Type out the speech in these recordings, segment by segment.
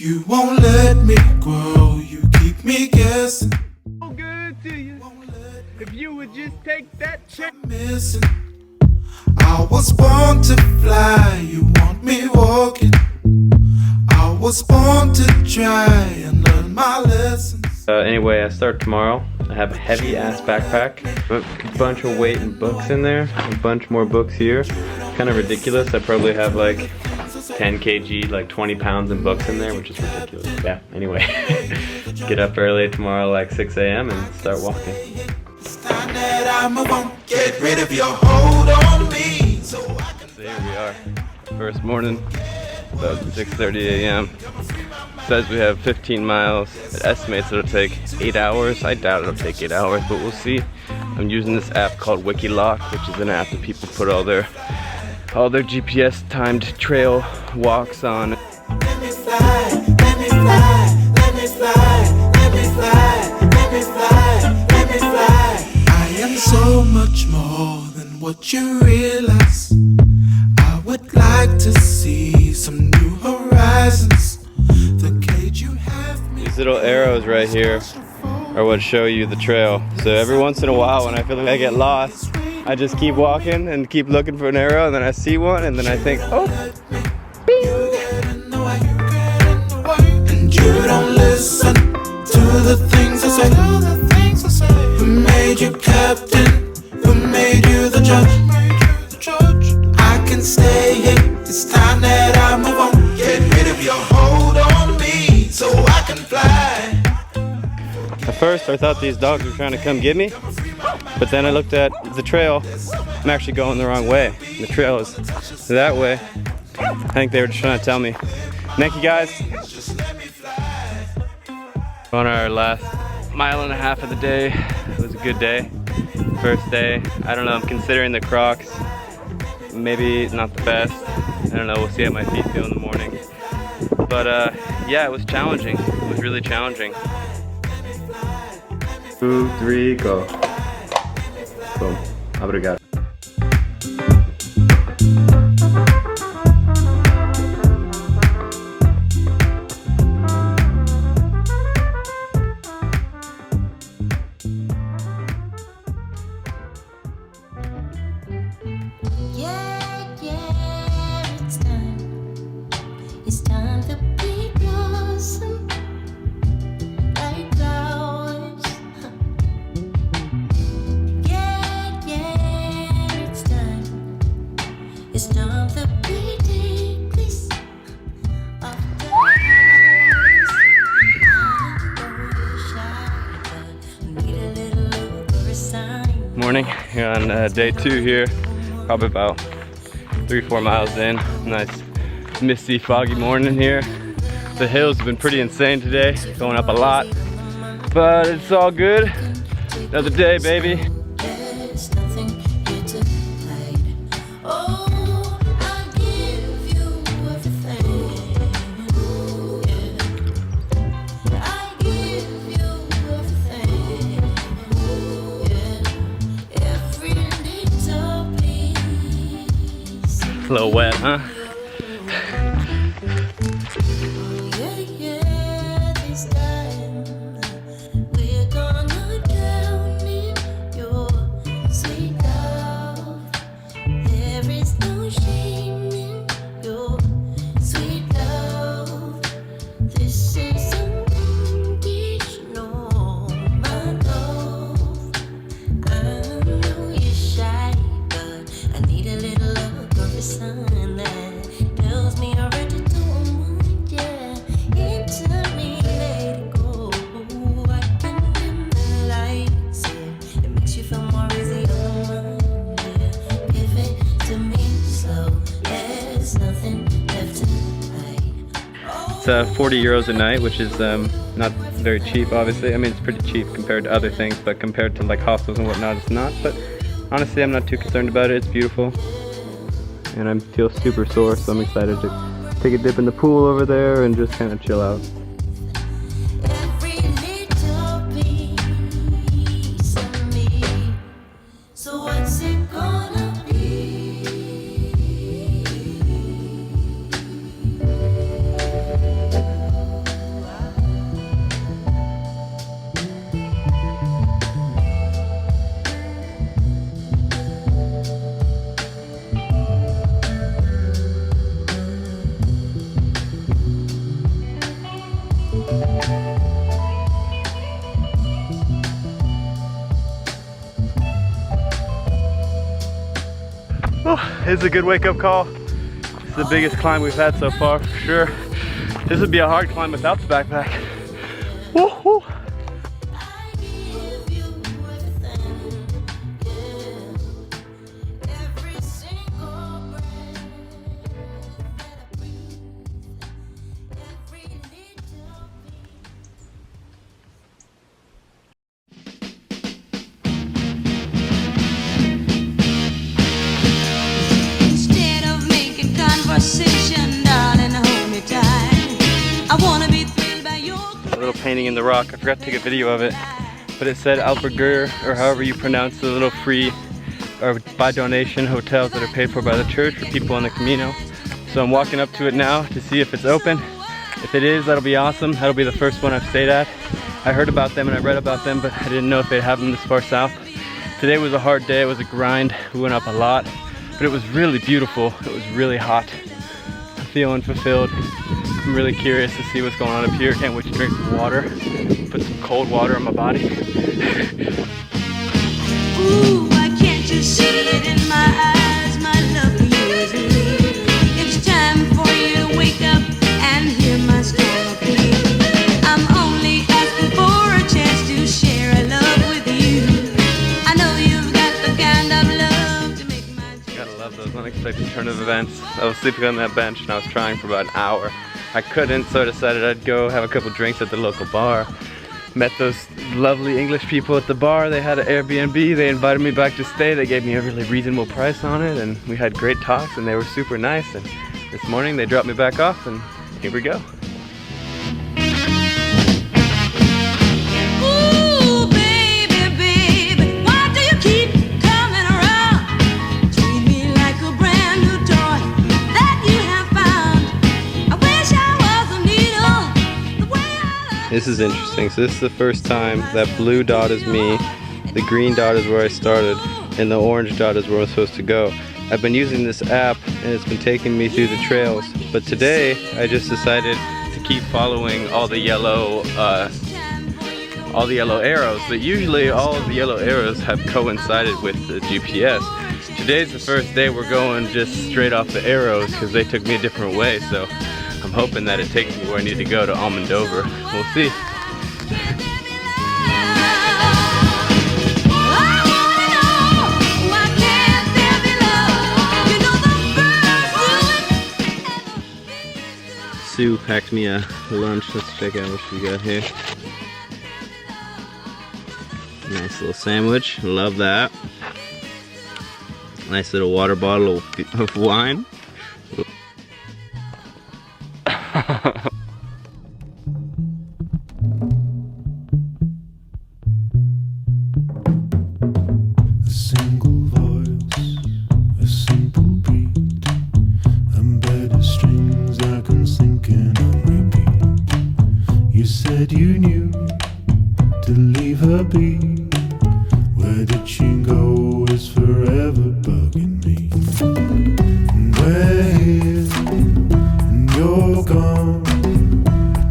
You won't let me grow, you keep me guessing. So good to you. If you would just take that chance. Missing. I was born to fly, you want me walking. I was born to try and learn my lessons. Anyway, I start tomorrow. I have a heavy ass backpack, a bunch of weight and books in there, a bunch more books here. Kind of ridiculous. I probably have like 10 kg, like 20 pounds in books in there, which is ridiculous. Yeah, anyway. Get up early tomorrow, like 6 a.m. and start walking. Get rid of your hold on me. So here we are. First morning, about 6:30 a.m. Says we have 15 miles. It estimates it'll take 8 hours. I doubt it'll take 8 hours, but we'll see. I'm using this app called Wikiloc, which is an app that people put all their GPS timed trail walks on. let me fly, let me fly, let me fly, let me fly, let me fly, let me fly. I am so much more than what you realize. I would like to see some new horizons. The cage you have me. These little arrows right here are what show you the trail. So every once in a while when I feel like I get lost, I just keep walking and keep looking for an arrow, and then I see one, and then I think, oh, and you don't listen to the things I say. Who made you captain? Who made you the judge? I can stay here. It's time that I move on. Get rid of your hold on me so I can fly. At first I thought these dogs were trying to come get me, but then I looked at the trail. I'm actually going the wrong way. The trail is that way. I think they were just trying to tell me. Thank you guys. On our last mile and a half of the day. It was a good day. First day. I don't know, I'm considering the Crocs. Maybe not the best. I don't know, we'll see how my feet feel in the morning. But yeah, it was challenging. It was really challenging. 2, 3, go. Boom. Obrigado. It's time to be blossom like flowers. It's time to be deeply of Morning, you're on day 2 here, probably about 3-4 miles in. Nice misty, foggy morning here. The hills have been pretty insane today, going up a lot, but it's all good. Another day, baby. There's nothing here to hide. Oh, I give you everything. Yeah. I give you everything. Yeah. Every little piece. A little wet, huh? This time we're gonna drown in your sweet love. There is no shame in your sweet love. This is unconditional, my love. I know you're shy, but I need a little love of the sun that tells me you're ready to want, yeah. Into me, let it go. I can dim the lights, yeah. It makes you feel more easy on mine, yeah. Give it to me, so there's nothing left to hide. It's 40 euros a night, which is not very cheap, obviously. I mean, it's pretty cheap compared to other things, but compared to like hostels and whatnot, it's not. But honestly, I'm not too concerned about it. It's beautiful. And I feel super sore, so I'm excited to take a dip in the pool over there and just kind of chill out. Every little piece of me. So what's it gonna be? This is a good wake-up call. It's the biggest climb we've had so far, for sure. This would be a hard climb without the backpack. Woohoo! A little painting in the rock. I forgot to take a video of it, but it said Albergur, or however you pronounce the little free or by donation hotels that are paid for by the church for people on the Camino. So I'm walking up to it now to see if it's open. If it is, that'll be awesome. That'll be the first one I've stayed at. I heard about them and I read about them, but I didn't know if they'd have them this far south. Today was a hard day. It was a grind. We went up a lot, but it was really beautiful. It was really hot. I'm feeling fulfilled. I'm really curious to see what's going on up here. Can't wait to drink some water. Put some cold water on my body. Ooh, why can't you see it in my eyes? My love for you is real. It's time for you to wake up and hear my strong appeal. I'm only asking for a chance to share a love with you. I know you've got the kind of love to make my dreams. Gotta love those unexpected turn of events. I was sleeping on that bench and I was trying for about an hour. I couldn't, so I decided I'd go have a couple drinks at the local bar. Met those lovely English people at the bar. They had an Airbnb. They invited me back to stay. They gave me a really reasonable price on it, and we had great talks, and they were super nice. And this morning they dropped me back off, and here we go. Ooh, baby, baby, why do you keep coming around? Treat me like a brand new toy that you have found. I wish I was a needle, the way I love. This is interesting. So this is the first time that blue dot is me, the green dot is where I started, and the orange dot is where I'm supposed to go. I've been using this app and it's been taking me through the trails, but today I just decided to keep following all the yellow arrows, but usually all of the yellow arrows have coincided with the GPS. Today's the first day we're going just straight off the arrows because they took me a different way, so I'm hoping that it takes me where I need to go to Almendover. We'll see. Sue packed me a lunch. Let's check out what she got here. Nice little sandwich. Love that. Nice little water bottle of wine. You knew to leave her be. Where did she go is forever bugging me. And we're here and you're gone.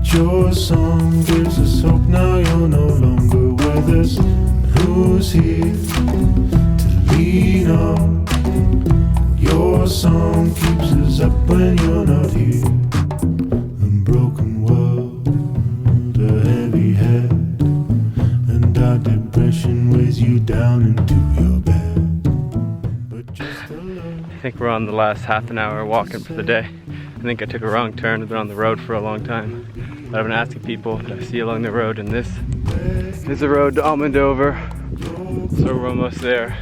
Your song gives us hope. Now you're no longer with us. And who's here to lean on? Your song keeps us up when you're not here. Unbroken world, a heavy head, and dark depression weighs you down into your bed. But just alone. I think we're on the last half an hour walking for the day. I think I took a wrong turn. I've been on the road for a long time. But I've been asking people that I see along the road, and this is the road to Almendover. So we're almost there.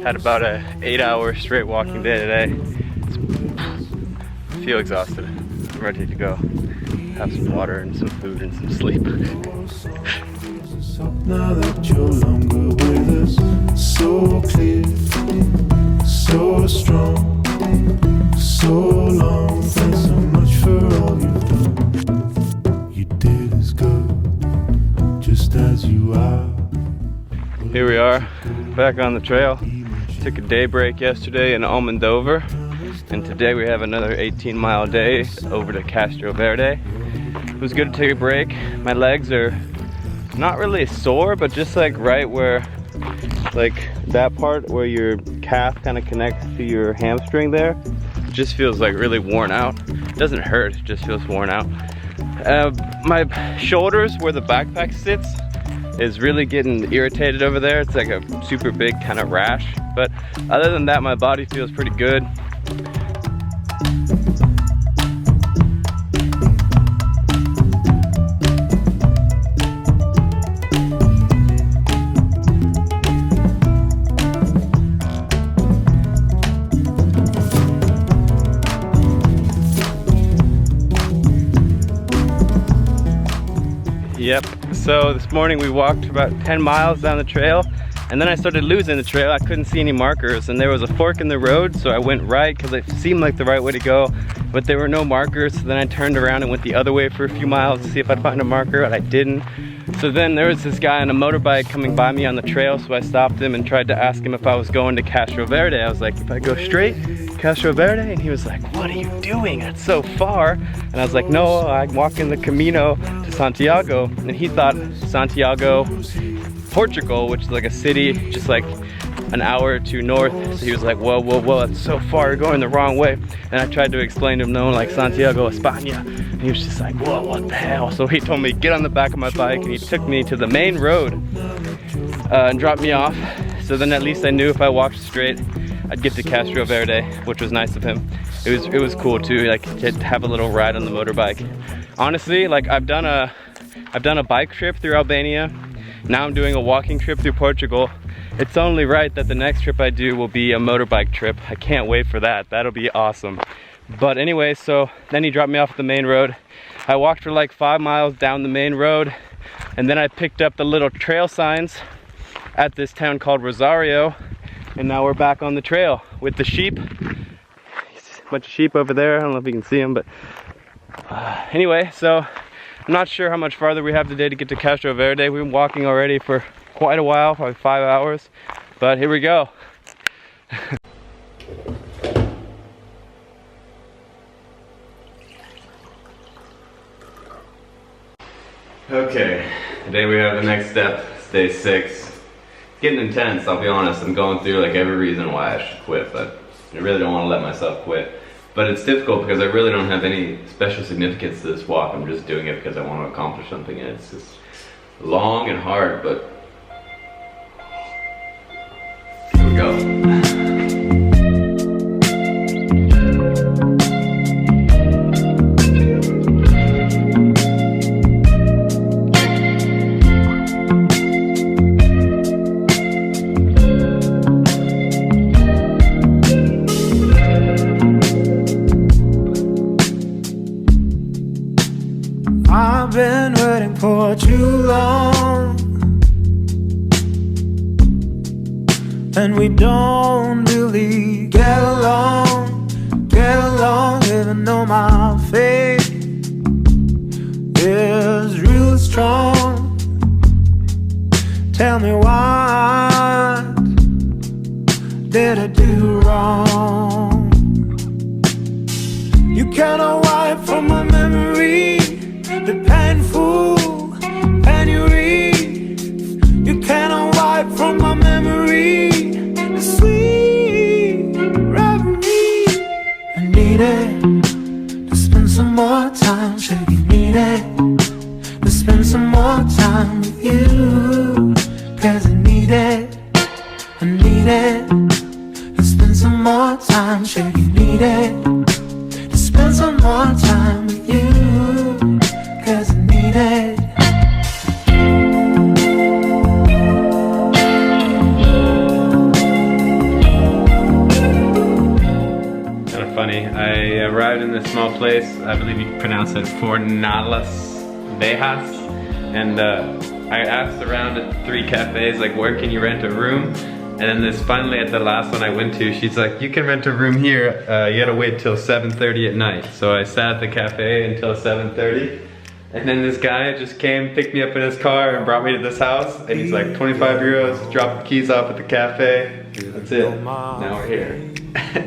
Had about a 8-hour straight walking day today. I feel exhausted. I'm ready to go. Have some water and some food and some sleep. Now that you're longer with us, so clear, so strong, so long. Thanks so much for all you've done. You did as good, just as you are. Here we are, back on the trail. Took a day break yesterday in Almendover, and today we have another 18-mile day over to Castro Verde. It was good to take a break. My legs are not really sore, but just like right where, like that part where your calf kind of connects to your hamstring there. It just feels like really worn out. It doesn't hurt, it just feels worn out. My shoulders, where the backpack sits, is really getting irritated over there. It's like a super big kind of rash. But other than that, my body feels pretty good. Yep, so this morning we walked about 10 miles down the trail, and then I started losing the trail. I couldn't see any markers, and there was a fork in the road, so I went right because it seemed like the right way to go, but there were no markers. So then I turned around and went the other way for a few miles to see if I'd find a marker, and I didn't. So then there was this guy on a motorbike coming by me on the trail, so I stopped him and tried to ask him if I was going to Castro Verde. I was like, if I go straight, Castro Verde? And he was like, what are you doing? That's so far. And I was like, no, I'm walking the Camino de Santiago. And he thought Santiago, Portugal, which is like a city just like an hour or two north. So he was like, whoa, whoa, whoa, that's so far, you're going the wrong way. And I tried to explain to him, no, like Santiago, España. And he was just like, whoa, what the hell? So he told me, get on the back of my bike, and he took me to the main road and dropped me off. So then at least I knew if I walked straight, I'd get to Castro Verde, which was nice of him. It was cool too, like to have a little ride on the motorbike. Honestly, like I've done a bike trip through Albania. Now I'm doing a walking trip through Portugal. It's only right that the next trip I do will be a motorbike trip. I can't wait for that. That'll be awesome. But anyway, so then he dropped me off at the main road. I walked for like 5 miles down the main road, and then I picked up the little trail signs at this town called Rosario, and now we're back on the trail with the sheep. A bunch of sheep over there. I don't know if you can see them, but anyway, so I'm not sure how much farther we have today to get to Castro Verde. We've been walking already for quite a while, probably 5 hours, but here we go. Okay, today we have the next step. It's day 6. It's getting intense, I'll be honest. I'm going through like every reason why I should quit, but I really don't want to let myself quit. But it's difficult because I really don't have any special significance to this walk. I'm just doing it because I want to accomplish something, and it's just long and hard, but here we go. I've been waiting for too long, and we don't really get along, even though my faith is real strong. Tell me, what did I do wrong? You cannot wipe from my memory the painful penury. You cannot wipe from my memory the sweet reverie. I need it to spend some more time. Sure you need it to spend some more time with you. 'Cause I need it to spend some more time. Sure you need it to spend some more time with you. 'Cause I need it. Kind of funny. I arrived in this small place. I believe you pronounce it Fornalas Vejas, and I asked around at 3 cafes, like, where can you rent a room? And then this finally at the last one I went to, she's like, you can rent a room here. You gotta wait till 7:30 at night. So I sat at the cafe until 7:30. And then this guy just came, picked me up in his car and brought me to this house. And he's like, 25 euros, dropped the keys off at the cafe. That's it, now we're here.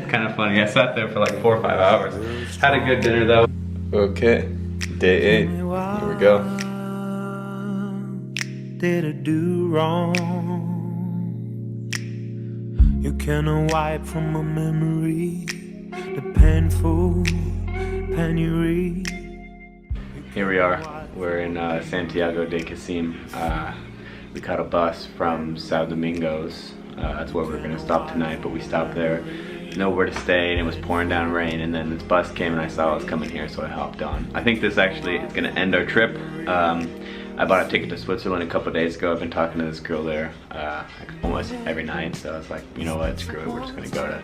Kind of funny, I sat there for like 4 or 5 hours. Had a good dinner though. Okay, day 8, here we go. Did I do wrong? You cannot wipe from my memory the painful penury. Here we are. We're in Santiago de Casim. We caught a bus from Sao Domingos. That's where we're gonna stop tonight, but we stopped there. Nowhere to stay, and it was pouring down rain, and then this bus came and I saw it was coming here, so I hopped on. I think this actually is gonna end our trip. I bought a ticket to Switzerland a couple days ago. I've been talking to this girl there almost every night, so I was like, you know what, screw it, we're just gonna go to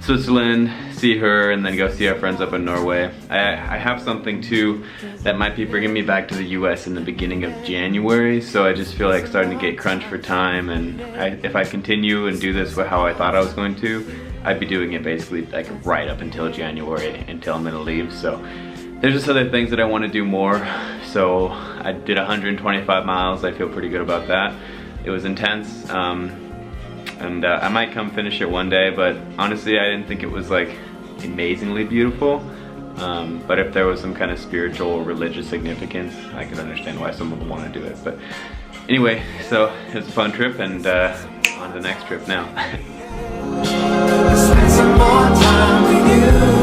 Switzerland, see her, and then go see our friends up in Norway. I have something too that might be bringing me back to the US in the beginning of January, so I just feel like starting to get crunched for time, and if I continue and do this how I thought I was going to, I'd be doing it basically like right up until January, until I'm gonna leave. So there's just other things that I want to do more. So I did 125 miles. I feel pretty good about that. It was intense, and I might come finish it one day, but honestly I didn't think it was like amazingly beautiful. But if there was some kind of spiritual or religious significance, I could understand why someone would want to do it. But anyway, so it was a fun trip, and on to the next trip now. Spend some more time with you.